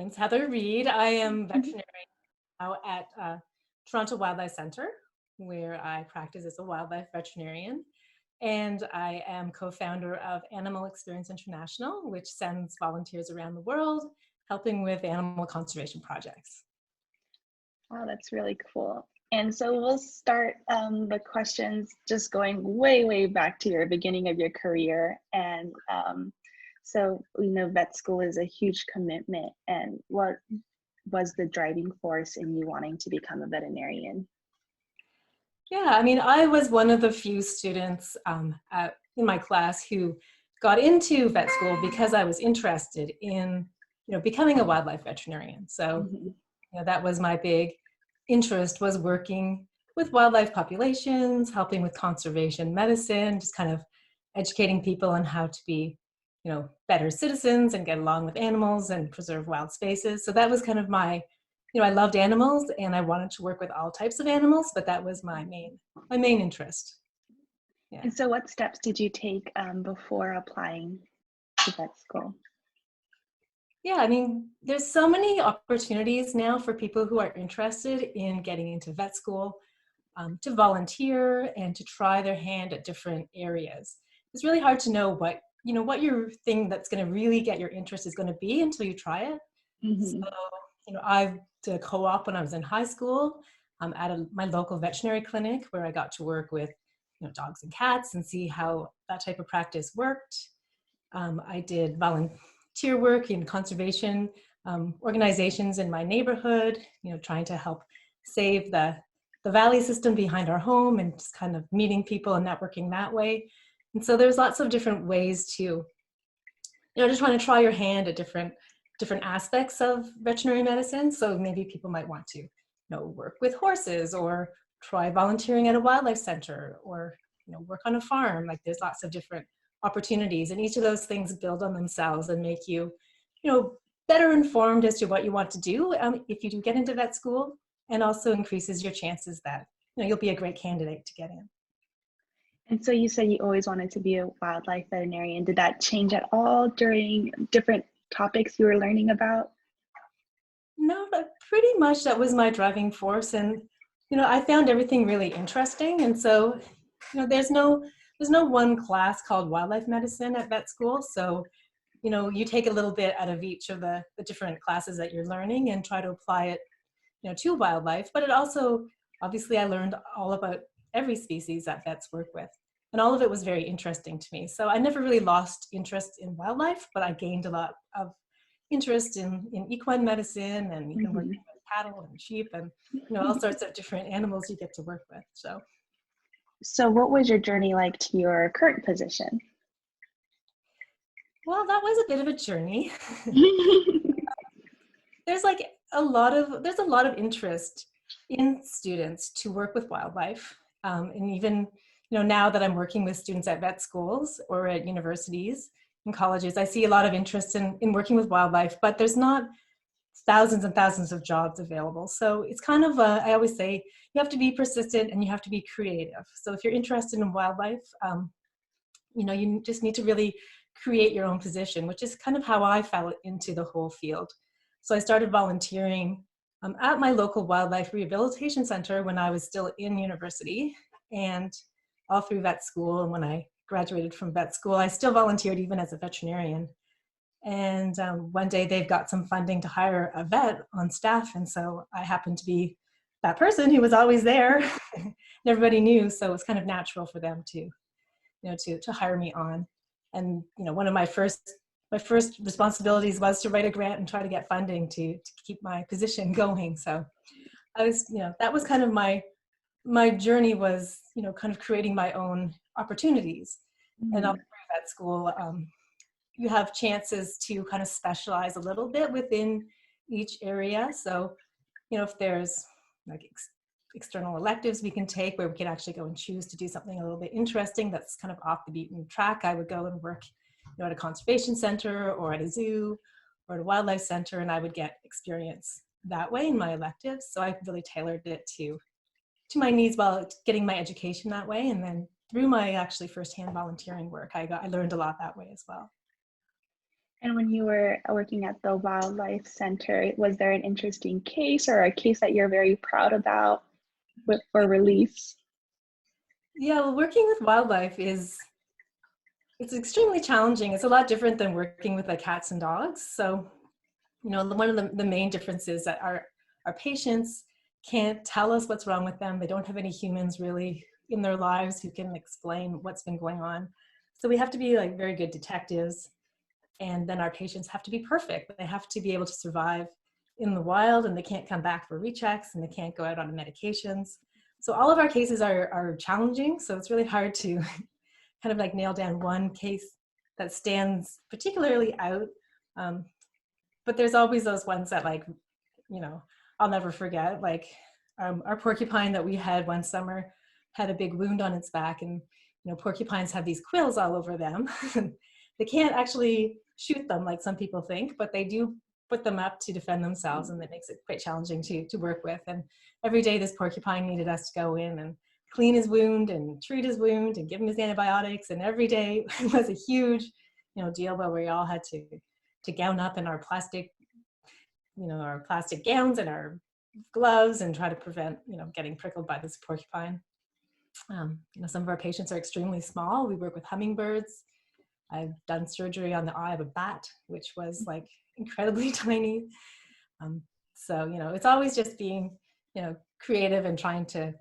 name's Heather Reid. I am veterinarian now at Toronto Wildlife Centre, where I practice as a wildlife veterinarian. And I am co-founder of Animal Experience International, which sends volunteers around the world helping with animal conservation projects. Wow, that's really cool. And so we'll start the questions just going way, way back to your beginning of your career. And so, vet school is a huge commitment. And what was the driving force in you wanting to become a veterinarian? Yeah, I mean, I was one of the few students in my class who got into vet school because I was interested in, becoming a wildlife veterinarian. So, that was my big interest, was working with wildlife populations, helping with conservation medicine, just kind of educating people on how to be, better citizens and get along with animals and preserve wild spaces. So that was kind of my, I loved animals and I wanted to work with all types of animals, but that was my main interest. Yeah. And so what steps did you take before applying to vet school? Yeah, I mean, there's so many opportunities now for people who are interested in getting into vet school to volunteer and to try their hand at different areas. It's really hard to know what your thing that's going to really get your interest is going to be until you try it. So, I did a co-op when I was in high school at my local veterinary clinic where I got to work with dogs and cats and see how that type of practice worked. I did volunteer work in conservation organizations in my neighborhood, trying to help save the valley system behind our home and just kind of meeting people and networking that way. And so there's lots of different ways to, just trying to try your hand at different aspects of veterinary medicine. So maybe people might want to, work with horses or try volunteering at a wildlife center or, work on a farm. Like there's lots of different opportunities, and each of those things build on themselves and make you, better informed as to what you want to do if you do get into vet school, and also increases your chances that you'll be a great candidate to get in. And so you said you always wanted to be a wildlife veterinarian. Did that change at all during different topics you were learning about? No, but pretty much that was my driving force, and I found everything really interesting, and so there's no one class called wildlife medicine at vet school. So you take a little bit out of each of the different classes that you're learning and try to apply it to wildlife. But it also, obviously, I learned all about every species that vets work with, and all of it was very interesting to me. So I never really lost interest in wildlife, but I gained a lot of interest in equine medicine and even working with cattle and sheep and all sorts of different animals you get to work with. So what was your journey like to your current position? Well, that was a bit of a journey. There's a lot of interest in students to work with wildlife, and even now that I'm working with students at vet schools or at universities and colleges, I see a lot of interest in working with wildlife, but there's not thousands and thousands of jobs available. So it's kind of I always say you have to be persistent and you have to be creative. So if you're interested in wildlife, you just need to really create your own position, which is kind of how I fell into the whole field. So I started volunteering at my local wildlife rehabilitation center when I was still in university, and all through vet school. And when I graduated from vet school, I still volunteered even as a veterinarian. And one day they've got some funding to hire a vet on staff. And so I happened to be that person who was always there and everybody knew. So it was kind of natural for them to, to hire me on. And, one of my first responsibilities was to write a grant and try to get funding to keep my position going. So I was, that was kind of my journey was, kind of creating my own opportunities. And all through vet school, you have chances to kind of specialize a little bit within each area. So, if there's like external electives we can take where we can actually go and choose to do something a little bit interesting that's kind of off the beaten track, I would go and work at a conservation center or at a zoo or at a wildlife center, and I would get experience that way in my electives. So I really tailored it to my needs while getting my education that way. And then through my actually firsthand volunteering work, I learned a lot that way as well. And when you were working at the Wildlife Center, was there an interesting case or a case that you're very proud about for release? Yeah, well, working with wildlife it's extremely challenging. It's a lot different than working with like cats and dogs. So, one of the main differences that our patients can't tell us what's wrong with them. They don't have any humans really in their lives who can explain what's been going on. So we have to be like very good detectives. And then our patients have to be perfect. They have to be able to survive in the wild, and they can't come back for rechecks, and they can't go out on medications. So all of our cases are challenging. So it's really hard to kind of like nail down one case that stands particularly out. Um, but there's always those ones that like, I'll never forget. Like our porcupine that we had one summer had a big wound on its back, and porcupines have these quills all over them. They can't actually shoot them like some people think, but they do put them up to defend themselves, and that makes it quite challenging to work with. And every day this porcupine needed us to go in and clean his wound and treat his wound and give him his antibiotics. And every day was a huge, deal where we all had to gown up in our plastic, our plastic gowns and our gloves and try to prevent, getting prickled by this porcupine. Some of our patients are extremely small. We work with hummingbirds. I've done surgery on the eye of a bat, which was like incredibly tiny. So, it's always just being, creative and trying to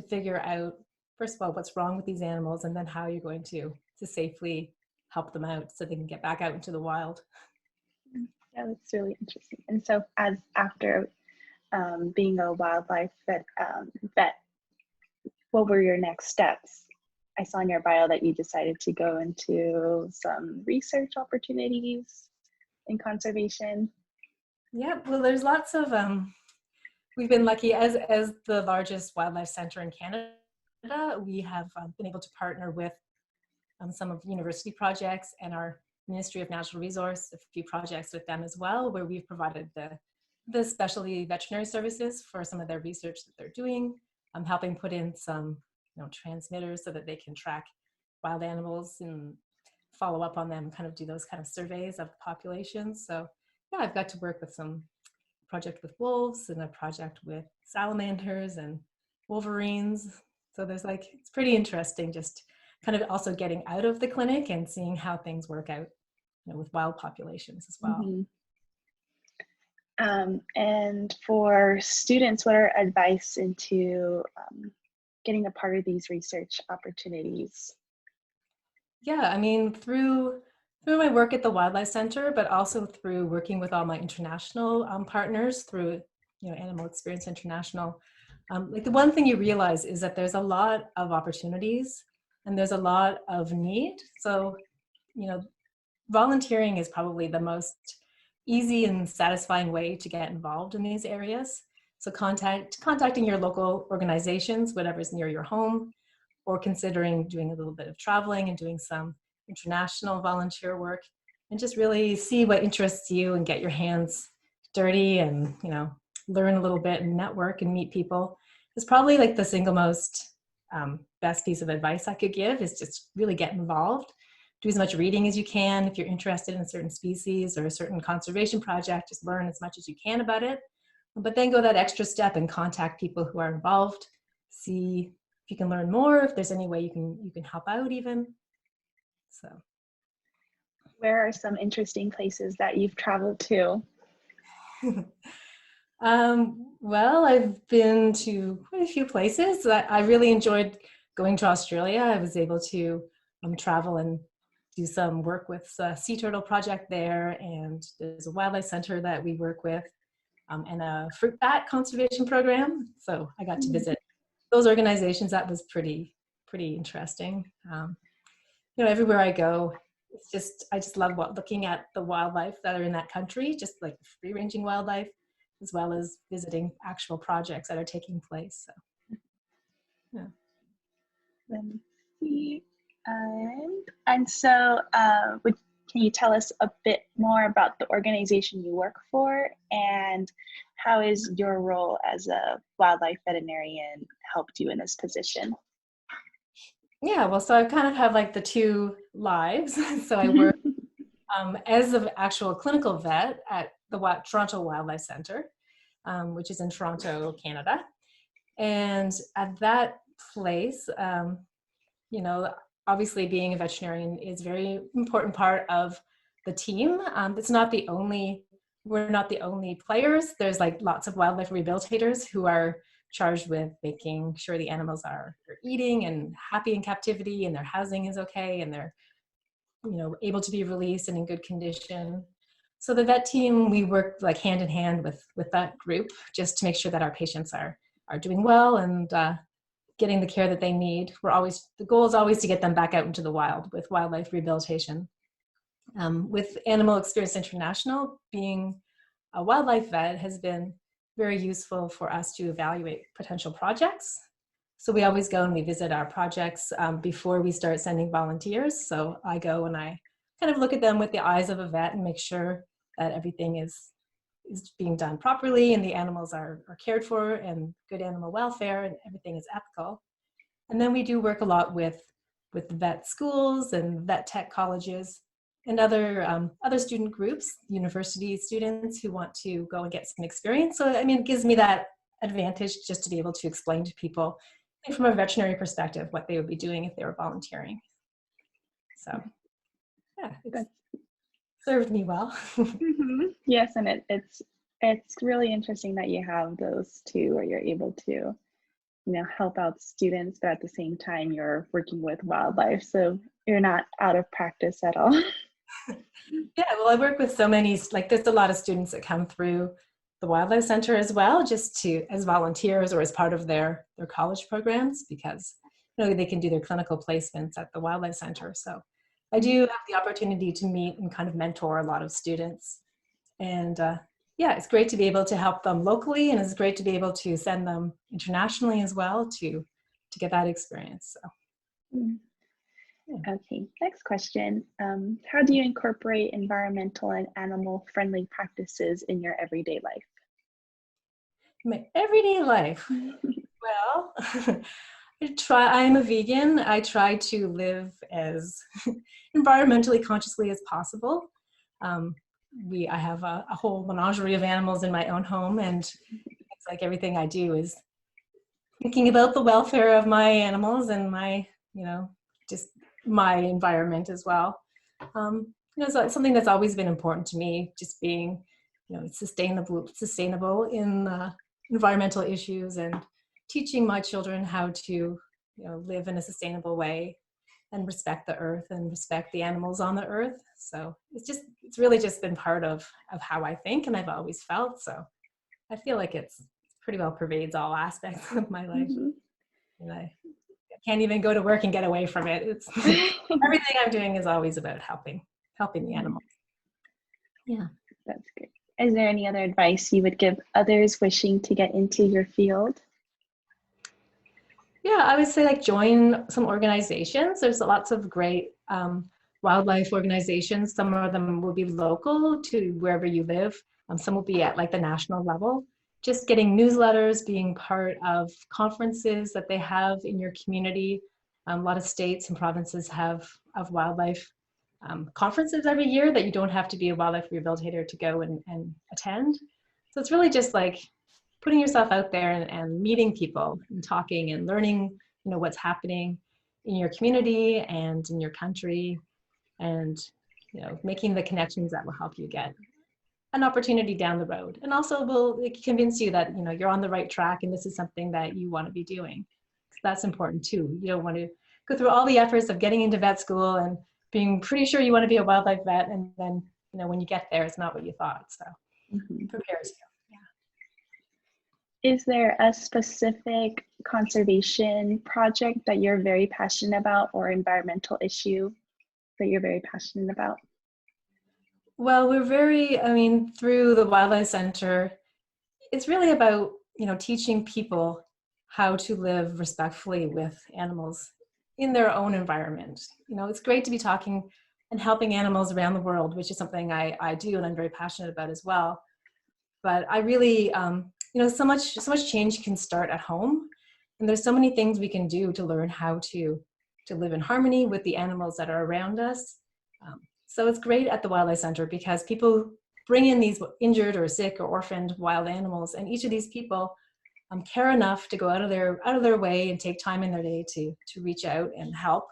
figure out, first of all, what's wrong with these animals, and then how you're going to safely help them out so they can get back out into the wild. Yeah, that's really interesting. And so as after being a wildlife vet, what were your next steps? I saw in your bio that you decided to go into some research opportunities in conservation. Yeah, well, there's lots of, we've been lucky as the largest wildlife center in Canada. We have been able to partner with some of university projects and our Ministry of Natural Resource, a few projects with them as well, where we've provided the specialty veterinary services for some of their research that they're doing. I'm helping put in some transmitters so that they can track wild animals and follow up on them, kind of do those kind of surveys of the population. So yeah, I've got to work with some project with wolves and a project with salamanders and wolverines. So there's like, it's pretty interesting just kind of also getting out of the clinic and seeing how things work out, with wild populations as well. Mm-hmm. And for students, what are advice into getting a part of these research opportunities? Yeah, I mean, through my work at the Wildlife Center, but also through working with all my international partners through, Animal Experience International, like the one thing you realize is that there's a lot of opportunities and there's a lot of need. So, volunteering is probably the most easy and satisfying way to get involved in these areas. So contacting your local organizations, whatever's near your home, or considering doing a little bit of traveling and doing some international volunteer work, and just really see what interests you and get your hands dirty and, learn a little bit and network and meet people is probably like the single most best piece of advice I could give, is just really get involved. Do as much reading as you can. If you're interested in a certain species or a certain conservation project, just learn as much as you can about it. But then go that extra step and contact people who are involved. See if you can learn more, if there's any way you can help out even. So. Where are some interesting places that you've traveled to? Well, I've been to quite a few places. I really enjoyed going to Australia. I was able to travel and do some work with a sea turtle project there, and there's a wildlife center that we work with, and a fruit bat conservation program. So I got to visit those organizations. That was pretty interesting. Everywhere I go, I just love looking at the wildlife that are in that country, just like free-ranging wildlife, as well as visiting actual projects that are taking place. So, yeah. Let me see. And so, can you tell us a bit more about the organization you work for, and how is your role as a wildlife veterinarian helped you in this position? Yeah, well, so I kind of have like the two lives. So I work as an actual clinical vet at the Toronto Wildlife Center, which is in Toronto, Canada. And at that place, you know, obviously being a veterinarian is a very important part of the team. It's not the only, we're not the only players. There's like lots of wildlife rehabilitators who are charged with making sure the animals are eating and happy in captivity and their housing is okay and they're, you know, able to be released and in good condition. So the vet team, we work like hand in hand with that group just to make sure that our patients are doing well and getting the care that they need. The goal is always to get them back out into the wild with wildlife rehabilitation. With Animal Experience International, being a wildlife vet has been very useful for us to evaluate potential projects. So we always go and we visit our projects before we start sending volunteers. So I go and I kind of look at them with the eyes of a vet and make sure that everything is being done properly and the animals are cared for and good animal welfare and everything is ethical. And then we do work a lot with vet schools and vet tech colleges and other student groups, university students who want to go and get some experience. So, I mean, it gives me that advantage just to be able to explain to people from a veterinary perspective what they would be doing if they were volunteering. So, yeah, it's served me well. Mm-hmm. Yes, and it's really interesting that you have those two where you're able to, you know, help out students, but at the same time you're working with wildlife, so you're not out of practice at all. Yeah, well, I work with so many, like there's a lot of students that come through the Wildlife Center as well, just to as volunteers or as part of their college programs, because you know they can do their clinical placements at the Wildlife Center. So I do have the opportunity to meet and kind of mentor a lot of students, and yeah, it's great to be able to help them locally, and it's great to be able to send them internationally as well to get that experience. So. Mm. Yeah. Okay, next question. How do you incorporate environmental and animal-friendly practices in your everyday life? My everyday life. Well, I'm a vegan. I try to live as environmentally consciously as possible. Um, I have a whole menagerie of animals in my own home, and it's like everything I do is thinking about the welfare of my animals and my, you know, just my environment as well. You know, so it's something that's always been important to me, just being, you know, sustainable in environmental issues and teaching my children how to, you know, live in a sustainable way and respect the earth and respect the animals on the earth. So it's really just been part of how I think and I've always felt. So I feel like it's pretty well pervades all aspects of my life. Mm-hmm. And I can't even go to work and get away from it. It's everything I'm doing is always about helping the animals. Yeah. That's good. Is there any other advice you would give others wishing to get into your field? Yeah, I would say like join some organizations. There's lots of great wildlife organizations. Some of them will be local to wherever you live. Some will be at like the national level. Just getting newsletters, being part of conferences that they have in your community. A lot of states and provinces have wildlife conferences every year that you don't have to be a wildlife rehabilitator to go and attend. So it's really just like putting yourself out there and meeting people and talking and learning, you know, what's happening in your community and in your country, and you know, making the connections that will help you get an opportunity down the road, and also will convince you that, you know, you're on the right track and this is something that you want to be doing. So that's important too. You don't want to go through all the efforts of getting into vet school and being pretty sure you want to be a wildlife vet, and then, you know, when you get there, it's not what you thought. So it prepares you. Is there a specific conservation project that you're very passionate about, or environmental issue that you're very passionate about? Well, I mean, through the Wildlife Center, it's really about, you know, teaching people how to live respectfully with animals in their own environment. You know, it's great to be talking and helping animals around the world, which is something I do and I'm very passionate about as well. But I really, you know, so much change can start at home, and there's so many things we can do to learn how to live in harmony with the animals that are around us. So it's great at the Wildlife Center because people bring in these injured or sick or orphaned wild animals, and each of these people care enough to go out of their way and take time in their day to reach out and help.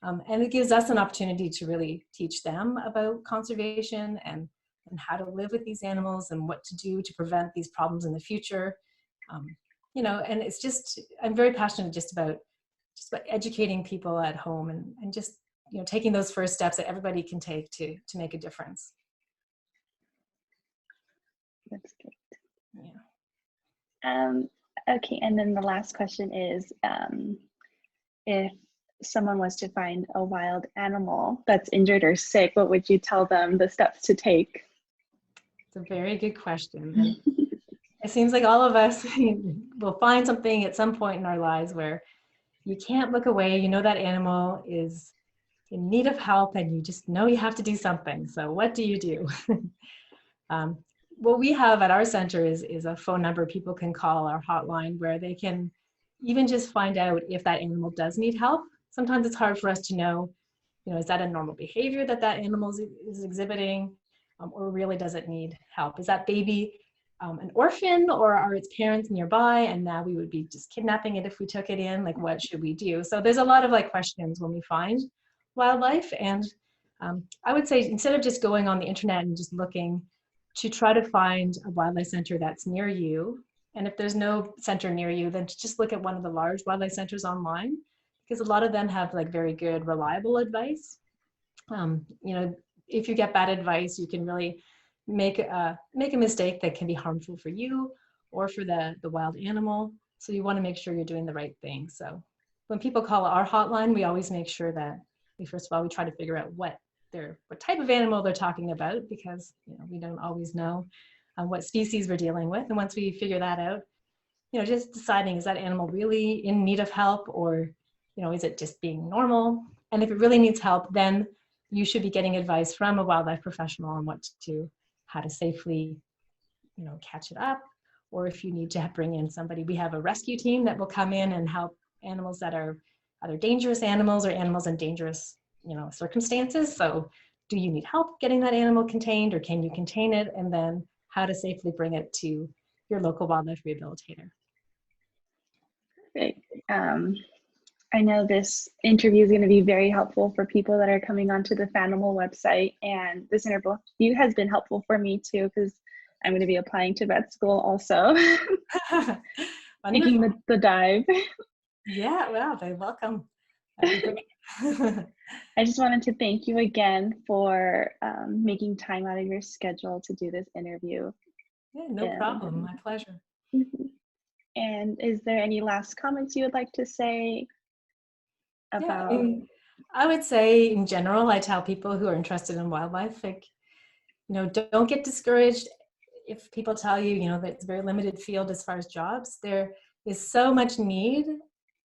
And it gives us an opportunity to really teach them about conservation and how to live with these animals and what to do to prevent these problems in the future. Um, and it's just, I'm very passionate just about educating people at home and just, taking those first steps that everybody can take to make a difference. That's great. Yeah. Okay, and then the last question is, if someone was to find a wild animal that's injured or sick, what would you tell them the steps to take? It's a very good question. And it seems like all of us will find something at some point in our lives where you can't look away. You know that animal is in need of help and you just know you have to do something. So what do you do? What we have at our center is a phone number people can call, our hotline, where they can even just find out if that animal does need help. Sometimes it's hard for us to know, is that a normal behavior that animal is exhibiting, or really does it need help? Is that baby an orphan, or are its parents nearby and now we would be just kidnapping it if we took it in? Like, what should we do? So there's a lot of questions when we find wildlife. And I would say, instead of just going on the internet and just looking, to try to find a wildlife center that's near you. And if there's no center near you, then to just look at one of the large wildlife centers online, because a lot of them have very good, reliable advice. If you get bad advice, you can really make a mistake that can be harmful for you or for the wild animal. So you want to make sure you're doing the right thing. So when people call our hotline, we always make sure that first of all, we try to figure out what type of animal they're talking about, because we don't always know what species we're dealing with. And once we figure that out, just deciding, is that animal really in need of help, or is it just being normal? And if it really needs help, then you should be getting advice from a wildlife professional on how to safely catch it up. Or if you need to bring in somebody, we have a rescue team that will come in and help animals that are either dangerous animals or animals in dangerous circumstances. So do you need help getting that animal contained, or can you contain it? And then how to safely bring it to your local wildlife rehabilitator. Great. I know this interview is going to be very helpful for people that are coming onto the Fanimal website, and this interview has been helpful for me too, because I'm going to be applying to vet school also. Taking the dive. Yeah, well, they're welcome. That'd be great. I just wanted to thank you again for making time out of your schedule to do this interview. Yeah, no problem. My pleasure. And is there any last comments you would like to say about? Yeah, I would say in general, I tell people who are interested in wildlife, don't get discouraged if people tell you, that it's a very limited field as far as jobs. There is so much need.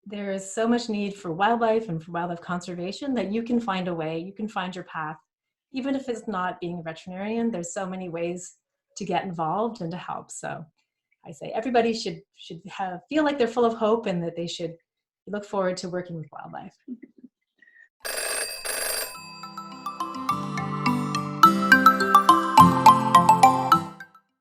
There is so much need for wildlife and for wildlife conservation that you can find a way, you can find your path. Even if it's not being a veterinarian, there's so many ways to get involved and to help. So I say everybody should feel like they're full of hope, and that they should look forward to working with wildlife.